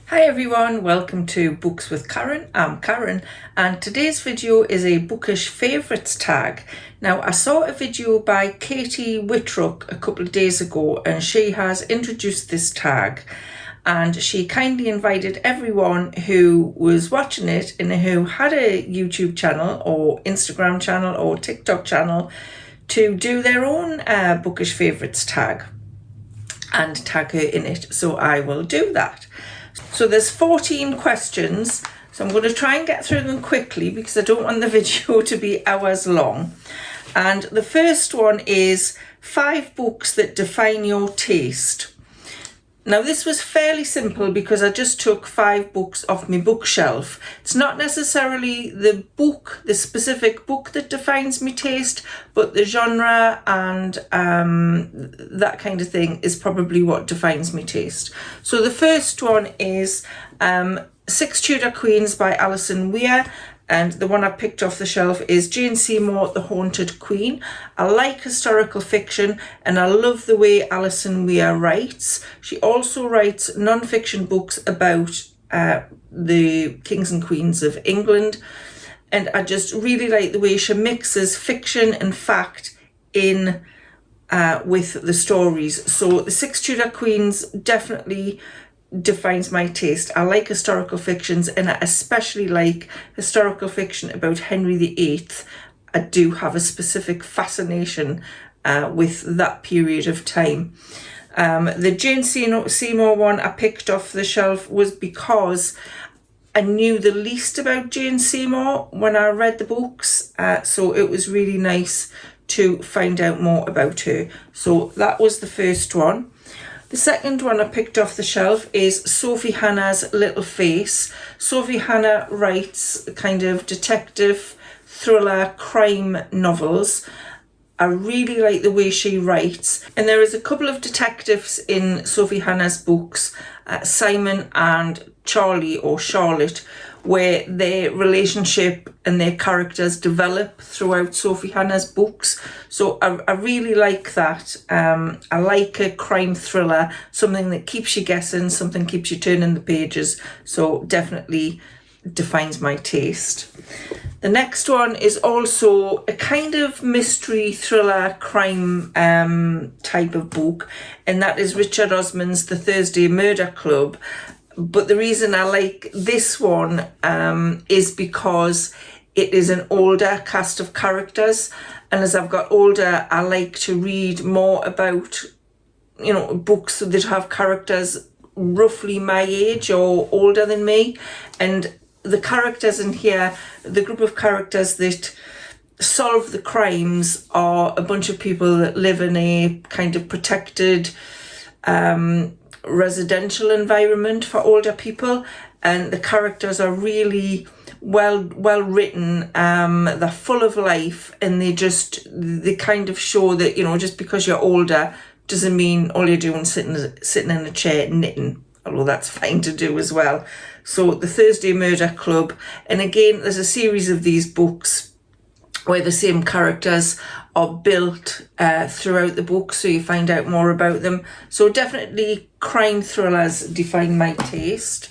Hi everyone, welcome to Books with Karen. I'm Karen and today's video is a Bookish Favourites tag. Now I saw a video by Katie Whitrook a couple of days ago and she has introduced this tag and she kindly invited everyone who was watching it and who had a YouTube channel or Instagram channel or TikTok channel to do their own Bookish Favourites tag and tag her in it. So I will do that. So there's 14 questions, so I'm going to try and get through them quickly because I don't want the video to be hours long. And the first one is 5 books that define your taste. Now this was fairly simple because I just took 5 books off my bookshelf. It's not necessarily the specific book that defines my taste, but the genre and that kind of thing is probably what defines my taste. So the first one is 6 Tudor Queens by Alison Weir. And the one I picked off the shelf is Jane Seymour, The Haunted Queen. I like historical fiction and I love the way Alison Weir writes. She also writes non-fiction books about the kings and queens of England. And I just really like the way she mixes fiction and fact in with the stories. So the 6 Tudor Queens definitely defines my taste. I like historical fictions and I especially like historical fiction about Henry VIII. I do have a specific fascination with that period of time. The Jane Seymour one I picked off the shelf was because I knew the least about Jane Seymour when I read the books, so it was really nice to find out more about her. So that was the first one. The second one I picked off the shelf is Sophie Hannah's Little Face. Sophie Hannah writes kind of detective, thriller, crime novels. I really like the way she writes. And there is a couple of detectives in Sophie Hannah's books, Simon and Charlie or Charlotte, where their relationship and their characters develop throughout Sophie Hannah's books. So I really like that. I like a crime thriller, something that keeps you guessing, something keeps you turning the pages. So definitely defines my taste. The next one is also a kind of mystery thriller crime type of book, and that is Richard Osman's The Thursday Murder Club. But the reason I like this one is because it is an older cast of characters. And as I've got older, I like to read more about, books that have characters roughly my age or older than me. And the characters in here, the group of characters that solve the crimes are a bunch of people that live in a kind of protected residential environment for older people, and the characters are really well written. They're full of life, and they kind of show that just because you're older doesn't mean all you're doing is sitting in a chair knitting, although that's fine to do as well. So The Thursday Murder Club, and again there's a series of these books where the same characters are built throughout the book, so you find out more about them. So definitely crime thrillers define my taste.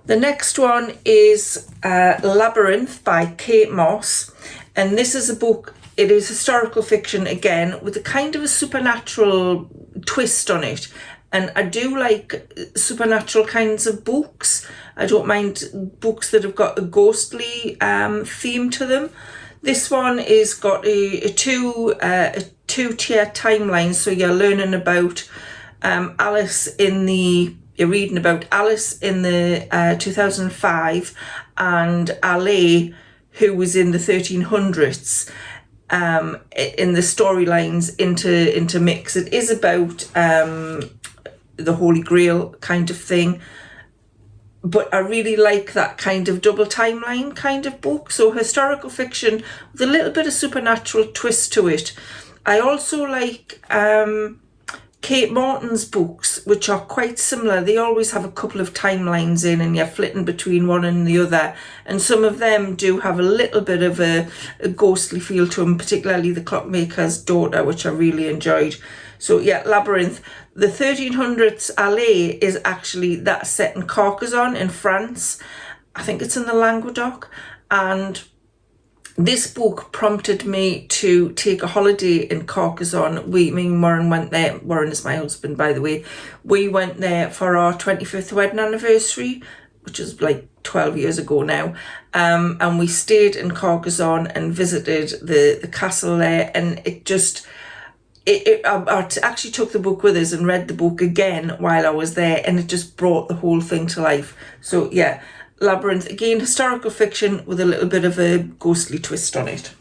The next one is Labyrinth by Kate Moss, and this is a book, it is historical fiction again with a kind of a supernatural twist on it. And I do like supernatural kinds of books. I don't mind books that have got a ghostly theme to them. This one is got a two-tier timeline, so you're learning about you're reading about Alice in the 2005 and Ale, who was in the 1300s. In the storylines intermix. It is about the Holy Grail kind of thing. But I really like that kind of double timeline kind of book. So historical fiction with a little bit of supernatural twist to it. I also like Kate Morton's books, which are quite similar. They always have a couple of timelines in and you're flitting between one and the other. And some of them do have a little bit of a ghostly feel to them, particularly The Clockmaker's Daughter, which I really enjoyed. So yeah, Labyrinth. The 1300s Allée is actually that set in Carcassonne in France. I think it's in the Languedoc. And this book prompted me to take a holiday in Carcassonne. Me and Warren went there. Warren is my husband, by the way. We went there for our 25th wedding anniversary, which is like 12 years ago now. And we stayed in Carcassonne and visited the castle there. And I actually took the book with us and read the book again while I was there. And it just brought the whole thing to life. So yeah, Labyrinth, again, historical fiction with a little bit of a ghostly twist on it.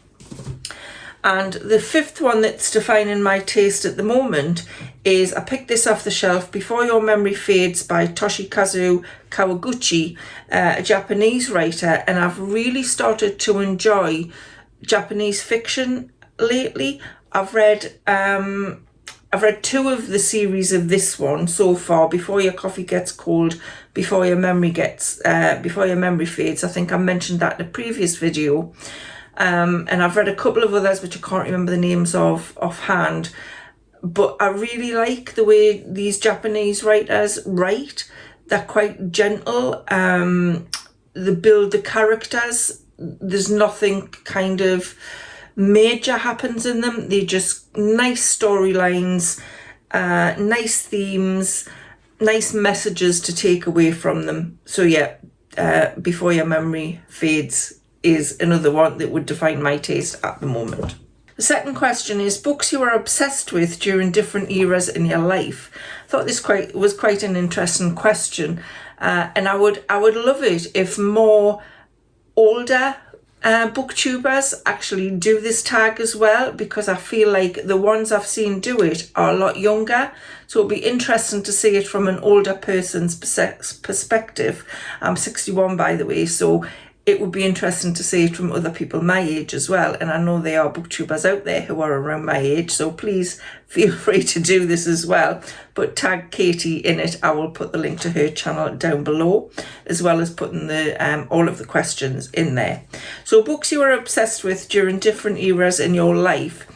And the fifth one that's defining my taste at the moment is, I picked this off the shelf, Before Your Memory Fades by Toshikazu Kawaguchi, a Japanese writer, and I've really started to enjoy Japanese fiction lately. I've read two of the series of this one so far, Before Your Coffee Gets Cold, Before Your Memory Fades. I think I mentioned that in a previous video. And I've read a couple of others which I can't remember the names of offhand. But I really like the way these Japanese writers write. They're quite gentle. They build the characters. There's nothing kind of major happens in them. They're just nice storylines, nice themes, nice messages to take away from them. So yeah, Before Your Memory Fades is another one that would define my taste at the moment. The second question is books you were obsessed with during different eras in your life. I thought this was quite an interesting question, and I would love it if more older booktubers actually do this tag as well, because I feel like the ones I've seen do it are a lot younger. So it'll be interesting to see it from an older person's perspective. I'm 61, by the way, so it would be interesting to see it from other people my age as well. And I know there are booktubers out there who are around my age, so please feel free to do this as well. But tag Katie in it. I will put the link to her channel down below, as well as putting the all of the questions in there. So books you were obsessed with during different eras in your life.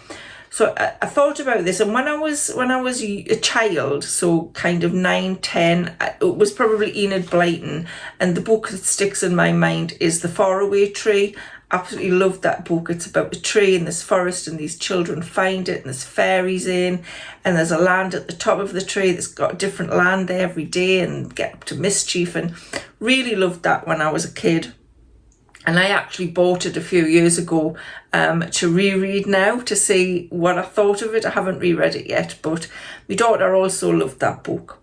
So I thought about this, and when I was a child, so kind of 9, 10, it was probably Enid Blyton, and the book that sticks in my mind is The Faraway Tree. Absolutely loved that book. It's about a tree in this forest, and these children find it, and there's fairies in, and there's a land at the top of the tree that's got a different land there every day, and get up to mischief, and really loved that when I was a kid. And I actually bought it a few years ago to reread now to see what I thought of it. I haven't reread it yet, but my daughter also loved that book.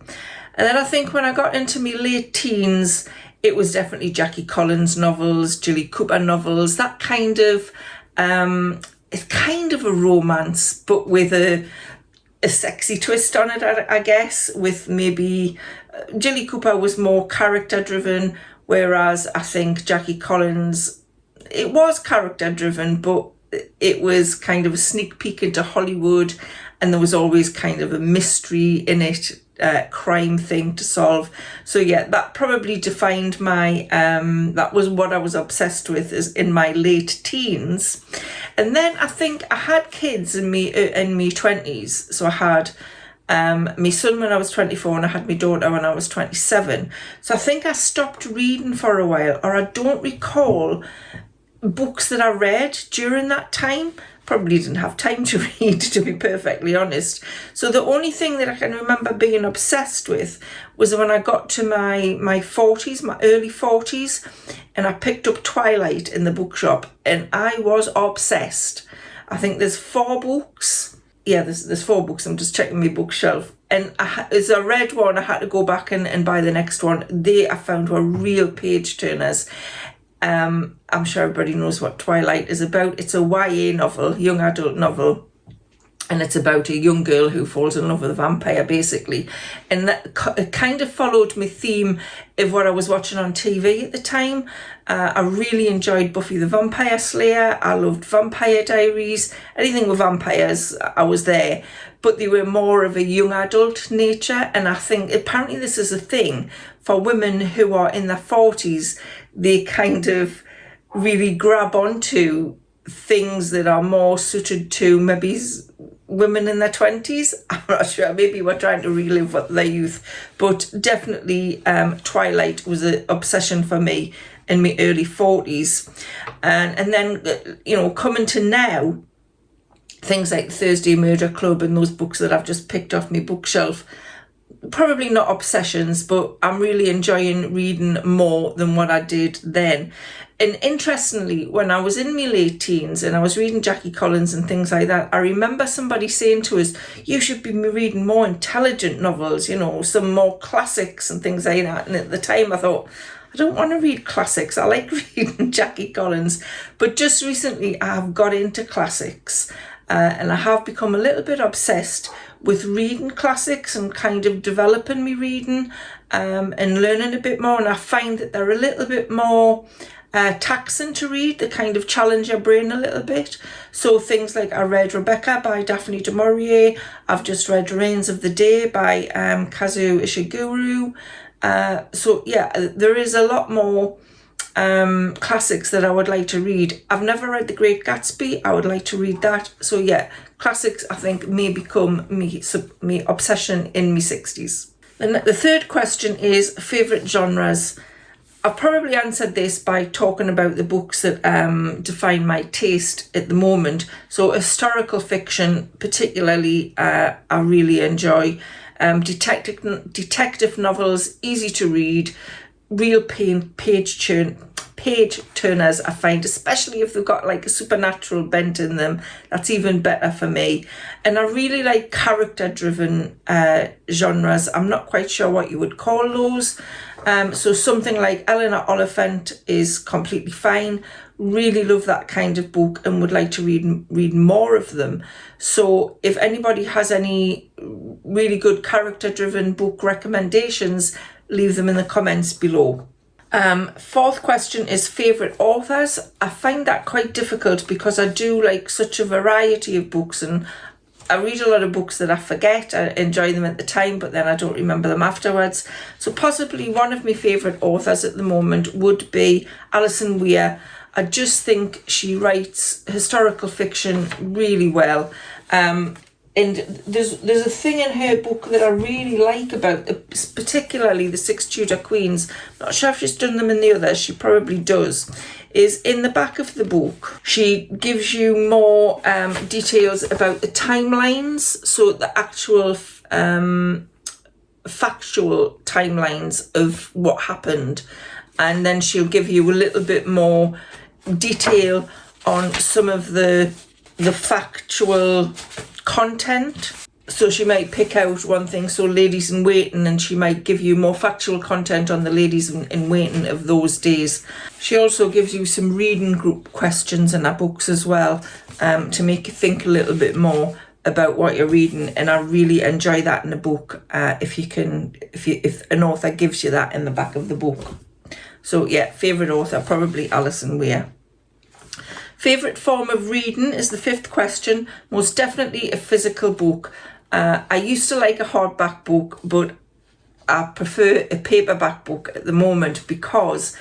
And then I think when I got into my late teens, it was definitely Jackie Collins novels, Jilly Cooper novels, that kind of, it's kind of a romance, but with a sexy twist on it, I guess, with maybe, Jilly Cooper was more character driven, whereas I think Jackie Collins, it was character driven, but it was kind of a sneak peek into Hollywood, and there was always kind of a mystery in it, crime thing to solve. So yeah, that probably defined my, that was what I was obsessed with is in my late teens. And then I think I had kids in me 20s. So I had my son when I was 24, and I had my daughter when I was 27. So I think I stopped reading for a while, or I don't recall books that I read during that time. Probably didn't have time to read, to be perfectly honest. So the only thing that I can remember being obsessed with was when I got to my 40s, my early 40s, and I picked up Twilight in the bookshop, and I was obsessed. I think there's 4 books. Yeah, there's 4 books. I'm just checking my bookshelf. And as I read one, I had to go back and buy the next one. They, I found, were real page turners. I'm sure everybody knows what Twilight is about. It's a YA novel, young adult novel. And it's about a young girl who falls in love with a vampire, basically. And that it kind of followed my theme of what I was watching on TV at the time. I really enjoyed Buffy the Vampire Slayer. I loved Vampire Diaries. Anything with vampires, I was there. But they were more of a young adult nature. And I think apparently this is a thing for women who are in their 40s. They kind of really grab onto things that are more suited to maybe women in their 20s. I'm not sure, maybe we're trying to relive their youth, but definitely Twilight was an obsession for me in my early 40s. And then, you know, coming to now, things like Thursday Murder Club and those books that I've just picked off my bookshelf, probably not obsessions, but I'm really enjoying reading more than what I did then. And interestingly, when I was in my late teens and I was reading Jackie Collins and things like that, I remember somebody saying to us, you should be reading more intelligent novels, you know, some more classics and things like that. And at the time I thought, I don't want to read classics. I like reading Jackie Collins. But just recently I've got into classics and I have become a little bit obsessed with reading classics and kind of developing me reading and learning a bit more. And I find that they're a little bit more taxing to read. They kind of challenge your brain a little bit. So things like I read Rebecca by Daphne du Maurier. I've just read Rains of the Day by Kazuo Ishiguro. So yeah, there is a lot more classics that I would like to read. I've never read The Great Gatsby. I would like to read that. So yeah, classics I think may become me obsession in my 60s. And the third question is favourite genres. I've probably answered this by talking about the books that define my taste at the moment. So historical fiction particularly I really enjoy. Detective novels, easy to read, real page turners I find, especially if they've got like a supernatural bent in them, that's even better for me. And I really like character driven genres. I'm not quite sure what you would call those. So something like Eleanor Oliphant is completely fine. Really love that kind of book and would like to read more of them. So if anybody has any really good character driven book recommendations, leave them in the comments below. Fourth question is favourite authors. I find that quite difficult because I do like such a variety of books, and I read a lot of books that I forget. I enjoy them at the time, but then I don't remember them afterwards. So possibly one of my favourite authors at the moment would be Alison Weir. I just think she writes historical fiction really well. And there's a thing in her book that I really like about, particularly the Six Tudor Queens. I'm not sure if she's done them in the others, she probably does. Is in the back of the book, she gives you more details about the timelines, so the actual factual timelines of what happened. And then she'll give you a little bit more detail on some of the factual content. So she might pick out one thing, so Ladies in Waiting, and she might give you more factual content on the ladies in waiting of those days. She also gives you some reading group questions in her books as well, to make you think a little bit more about what you're reading, and I really enjoy that in a book. If an author gives you that in the back of the book. So yeah, favourite author, probably Alison Weir. Favourite form of reading is the fifth question. Most definitely a physical book. I used to like a hardback book, but I prefer a paperback book at the moment because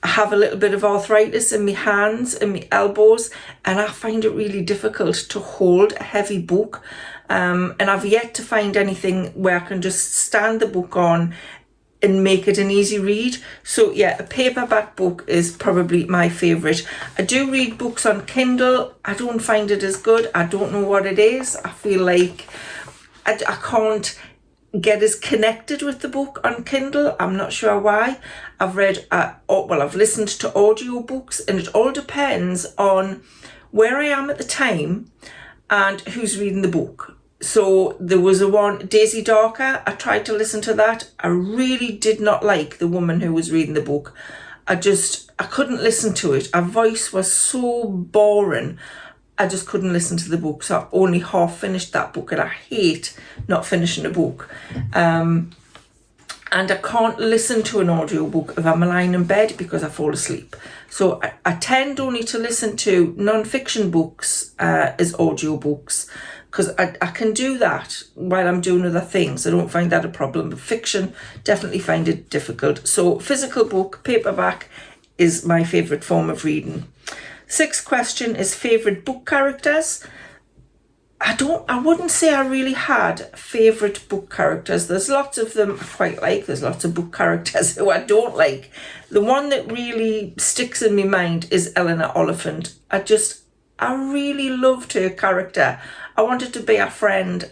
I have a little bit of arthritis in my hands and my elbows, and I find it really difficult to hold a heavy book. And I've yet to find anything where I can just stand the book on and make it an easy read. So yeah, a paperback book is probably my favourite. I do read books on Kindle. I don't find it as good. I don't know what it is. I feel like I can't get as connected with the book on Kindle. I'm not sure why. I've listened to audiobooks, and it all depends on where I am at the time and who's reading the book. So there was one, Daisy Darker. I tried to listen to that. I really did not like the woman who was reading the book. I couldn't listen to it. Her voice was so boring. I just couldn't listen to the book. So I only half finished that book, and I hate not finishing a book. And I can't listen to an audiobook if I'm lying in bed because I fall asleep. So I tend only to listen to non-fiction books as audiobooks, because I can do that while I'm doing other things. I don't find that a problem. But fiction, definitely find it difficult. So physical book, paperback is my favourite form of reading. Sixth question is favourite book characters. I wouldn't say I really had favourite book characters. There's lots of them I quite like. There's lots of book characters who I don't like. The one that really sticks in my mind is Eleanor Oliphant. I really loved her character. I wanted to be a friend.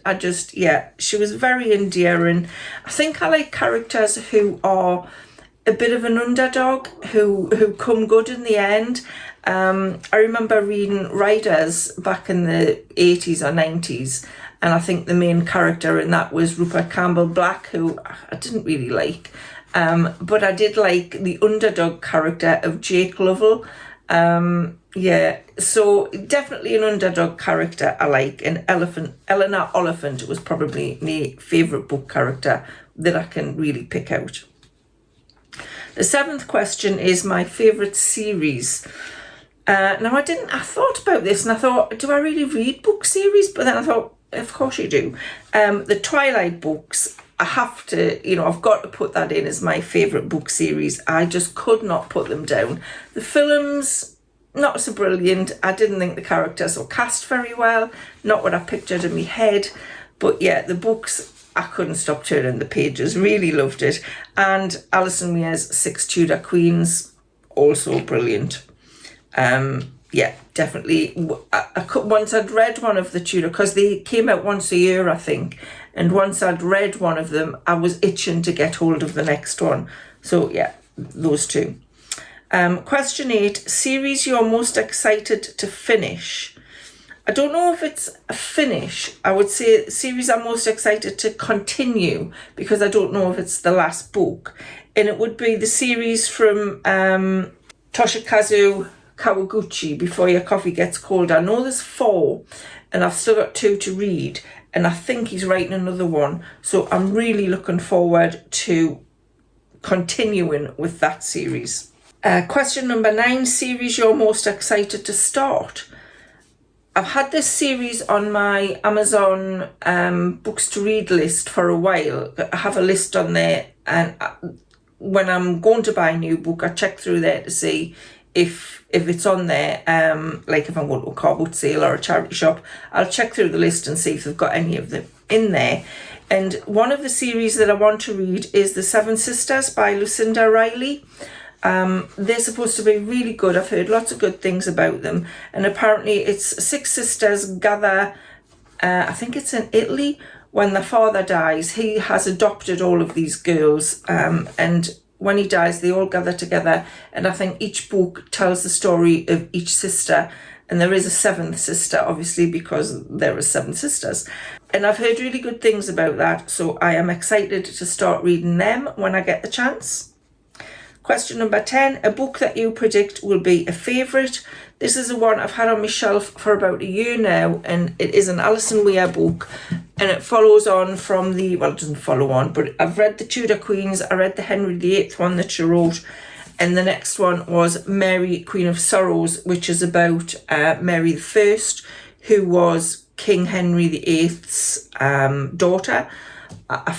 She was very endearing. I think I like characters who are a bit of an underdog, who come good in the end. I remember reading Riders back in the 80s or 90s, and I think the main character in that was Rupert Campbell Black, who I didn't really like. But I did like the underdog character of Jake Lovell. So definitely an underdog character I like, and Eleanor Oliphant was probably my favourite book character that I can really pick out. The 7th question is my favourite series. Now I thought about this and I thought, do I really read book series? But then I thought, of course you do. The Twilight books, I have to, I've got to put that in as my favourite book series. I just could not put them down. The films, not so brilliant. I didn't think the characters were cast very well, not what I pictured in my head. But yeah, the books, I couldn't stop turning the pages, really loved it. And Alison Weir's 6 Tudor Queens, also brilliant. Definitely. Once I'd read one of the Tudor, because they came out once a year, I think, and once I'd read one of them, I was itching to get hold of the next one. So yeah, those two. Question 8, series you're most excited to finish. I don't know if it's a finish. I would say series I'm most excited to continue, because I don't know if it's the last book. And it would be the series from Toshikazu Kawaguchi, Before Your Coffee Gets Cold. I know there's 4 and I've still got 2 to read, and I think he's writing another one. So I'm really looking forward to continuing with that series. Question number 9, series you're most excited to start. I've had this series on my Amazon books to read list for a while. I have a list on there, and when I'm going to buy a new book, I check through there to see if it's on there. Like if I'm going to a car boot sale or a charity shop, I'll check through the list and see if they've got any of them in there. And one of the series that I want to read is The Seven Sisters by Lucinda Riley. They're supposed to be really good. I've heard lots of good things about them, and apparently it's 6 sisters gather, I think it's in Italy. When the father dies, he has adopted all of these girls, and when he dies they all gather together, and I think each book tells the story of each sister, and there is a 7th sister obviously because there are 7 sisters, and I've heard really good things about that, so I am excited to start reading them when I get the chance. Question number 10, a book that you predict will be a favourite. This is the one I've had on my shelf for about a year now, and it is an Alison Weir book, and it follows on from it doesn't follow on, but I've read the Tudor Queens, I read the Henry VIII one that she wrote, and the next one was Mary, Queen of Sorrows, which is about Mary I, who was King Henry VIII's daughter,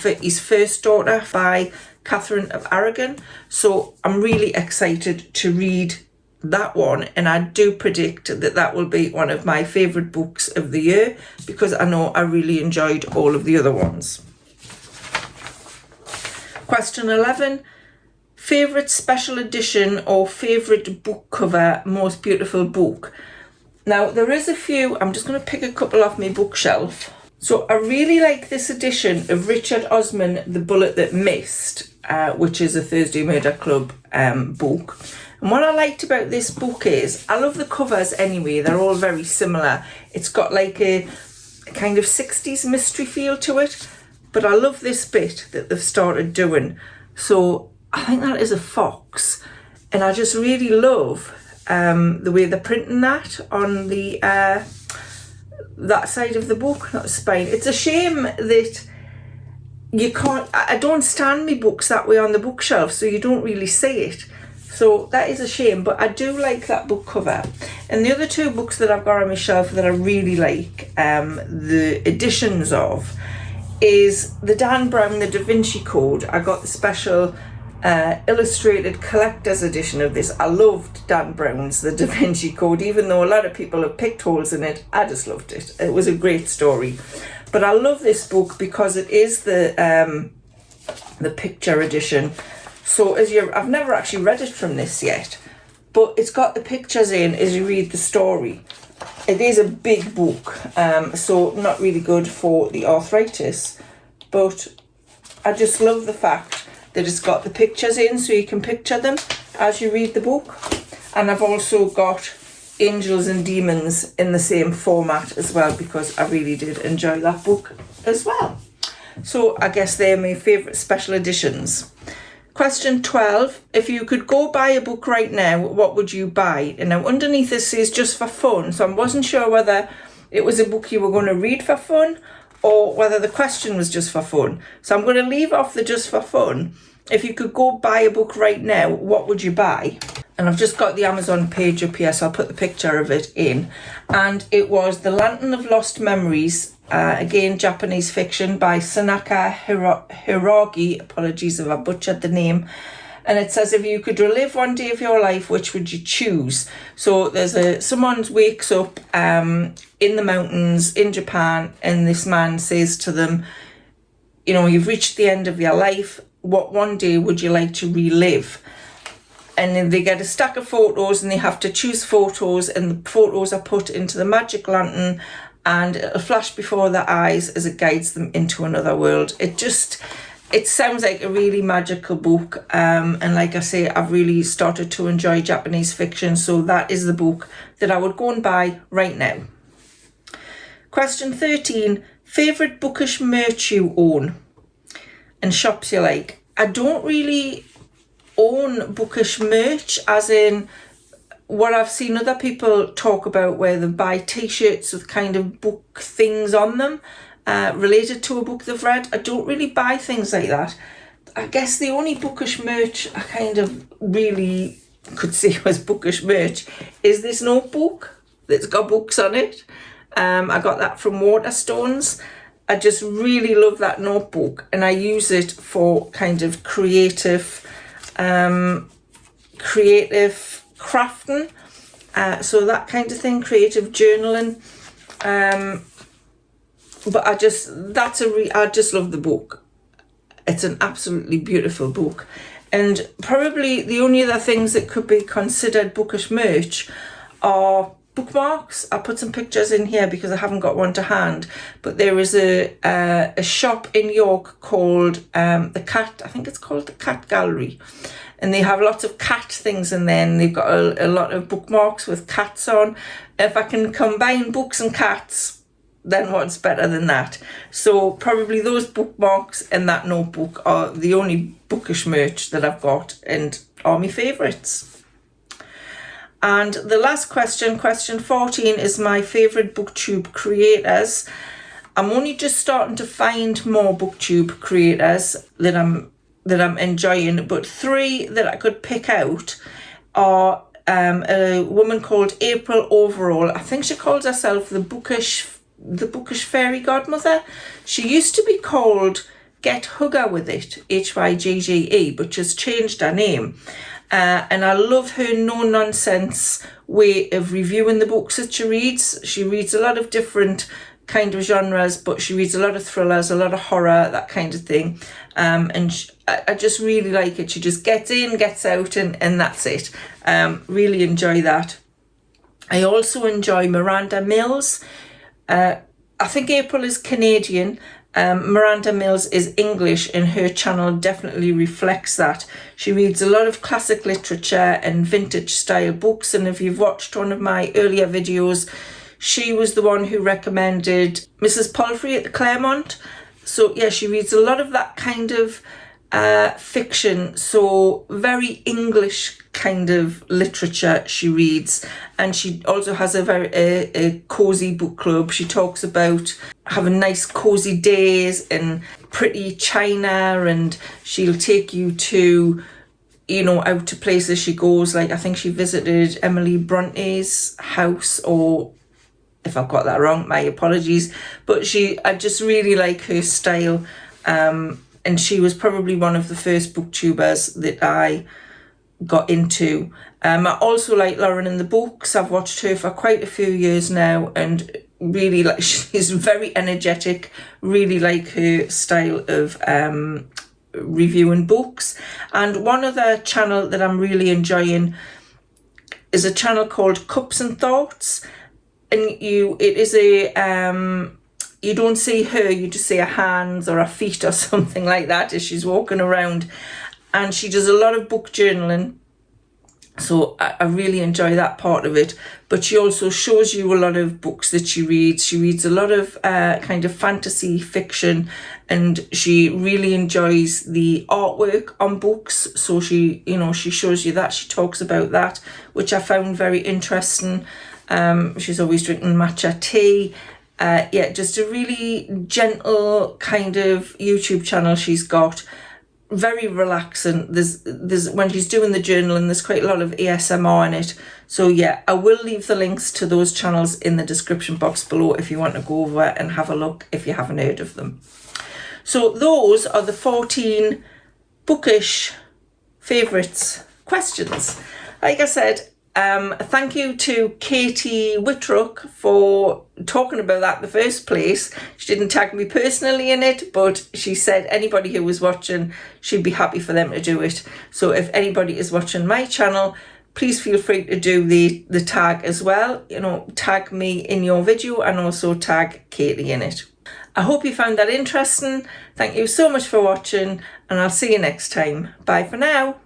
his first daughter by Catherine of Aragon. So I'm really excited to read that one, and I do predict that that will be one of my favourite books of the year, because I know I really enjoyed all of the other ones. Question 11, favourite special edition or favourite book cover, most beautiful book. Now there is a few, I'm just going to pick a couple off my bookshelf. So I really like this edition of Richard Osman, The Bullet That Missed, which is a Thursday Murder Club book. And what I liked about this book is, I love the covers anyway, they're all very similar. It's got like a kind of 60s mystery feel to it, but I love this bit that they've started doing. So I think that is a fox, and I just really love the way they're printing that on the that side of the book, not the spine. It's a shame that I don't stand my books that way on the bookshelf, so you don't really see it. So that is a shame, but I do like that book cover. And the other 2 books that I've got on my shelf that I really like the editions of is the Dan Brown, The Da Vinci Code. I got the special illustrated collector's edition of this. I loved Dan Brown's The Da Vinci Code, even though a lot of people have picked holes in it. I just loved it. It was a great story. But I love this book because it is the picture edition. So I've never actually read it from this yet, but it's got the pictures in as you read the story. It is a big book, so not really good for the arthritis, but I just love the fact that it's got the pictures in so you can picture them as you read the book. And I've also got Angels and Demons in the same format as well, because I really did enjoy that book as well. So I guess they're my favourite special editions. Question 12. If you could go buy a book right now, what would you buy? And now underneath this says just for fun, so I wasn't sure whether it was a book you were going to read for fun or whether the question was just for fun. So I'm going to leave off the just for fun. If you could go buy a book right now, what would you buy? And I've just got the Amazon page up here, so I'll put the picture of it in. And it was The Lantern of Lost Memories, again Japanese fiction by Sanaka Hirogi. Apologies if I butchered the name. And it says, if you could relive one day of your life, which would you choose? So there's someone wakes up in the mountains in Japan, and this man says to them, you know, you've reached the end of your life. What one day would you like to relive? And then they get a stack of photos and they have to choose photos, and the photos are put into the magic lantern and it'll flash before their eyes as it guides them into another world. It sounds like a really magical book, and like I say, I've really started to enjoy Japanese fiction, so that is the book that I would go and buy right now. Question 13. Favourite bookish merch you own and shops you like? I don't really own bookish merch, as in what I've seen other people talk about, where they buy t-shirts with kind of book things on them related to a book they've read. I don't really buy things like that. I guess the only bookish merch I kind of really could say was bookish merch is this notebook that's got books on it. I got that from Waterstones. I just really love that notebook, and I use it for kind of creative crafting, so that kind of thing, creative journaling. But I just love the book. It's an absolutely beautiful book. And probably the only other things that could be considered bookish merch are bookmarks. I put some pictures in here because I haven't got one to hand, but there is a shop in York called the Cat, I think it's called the Cat Gallery, and they have lots of cat things in there, and they've got a lot of bookmarks with cats on. If I can combine books and cats, then what's better than that? So probably those bookmarks and that notebook are the only bookish merch that I've got and are my favourites. And the last question, question 14, is my favourite booktube creators. I'm only just starting to find more booktube creators that I'm enjoying, but 3 that I could pick out are a woman called April Overall. I think she calls herself the Bookish Fairy Godmother. She used to be called Get Hugger With It, HYGGE, but she's changed her name. And I love her no-nonsense way of reviewing the books that she reads. She reads a lot of different kind of genres, but she reads a lot of thrillers, a lot of horror, that kind of thing. I just really like it. She just gets in, gets out, and that's it. Really enjoy that. I also enjoy Miranda Mills. I think April is Canadian. Miranda Mills is English, and her channel definitely reflects that. She reads a lot of classic literature and vintage style books, and if you've watched one of my earlier videos, she was the one who recommended Mrs. Palfrey at the Claremont. So yeah, she reads a lot of that kind of fiction, so very English kind of literature she reads. And she also has a very cozy book club. She talks about having nice cozy days and pretty china, and she'll take you to, you know, out to places she goes. Like I think she visited Emily Bronte's house, or if I've got that wrong, my apologies. But I just really like her style. and she was probably one of the first booktubers that I got into. I also like Lauren and the Books. I've watched her for quite a few years now, and really like, she's very energetic, really like her style of reviewing books. And one other channel that I'm really enjoying is a channel called Cups and Thoughts, and it is a you don't see her, you just see her hands or her feet or something like that as she's walking around, and she does a lot of book journaling. So I really enjoy that part of it. But she also shows you a lot of books that she reads. She reads a lot of kind of fantasy fiction, and she really enjoys the artwork on books. So she shows you that. She talks about that, which I found very interesting. She's always drinking matcha tea. Yeah, just a really gentle kind of YouTube channel she's got. Very relaxing. There's when she's doing the journaling, there's quite a lot of ASMR in it. So yeah, I will leave the links to those channels in the description box below if you want to go over and have a look if you haven't heard of them. So those are the 14 bookish favourites questions. Like I said, thank you to Katie Whitrock for talking about that in the first place. She didn't tag me personally in it, but she said anybody who was watching, she'd be happy for them to do it. So if anybody is watching my channel, please feel free to do the tag as well. Tag me in your video and also tag Katie in it. I hope you found that interesting. Thank you so much for watching, and I'll see you next time. Bye for now.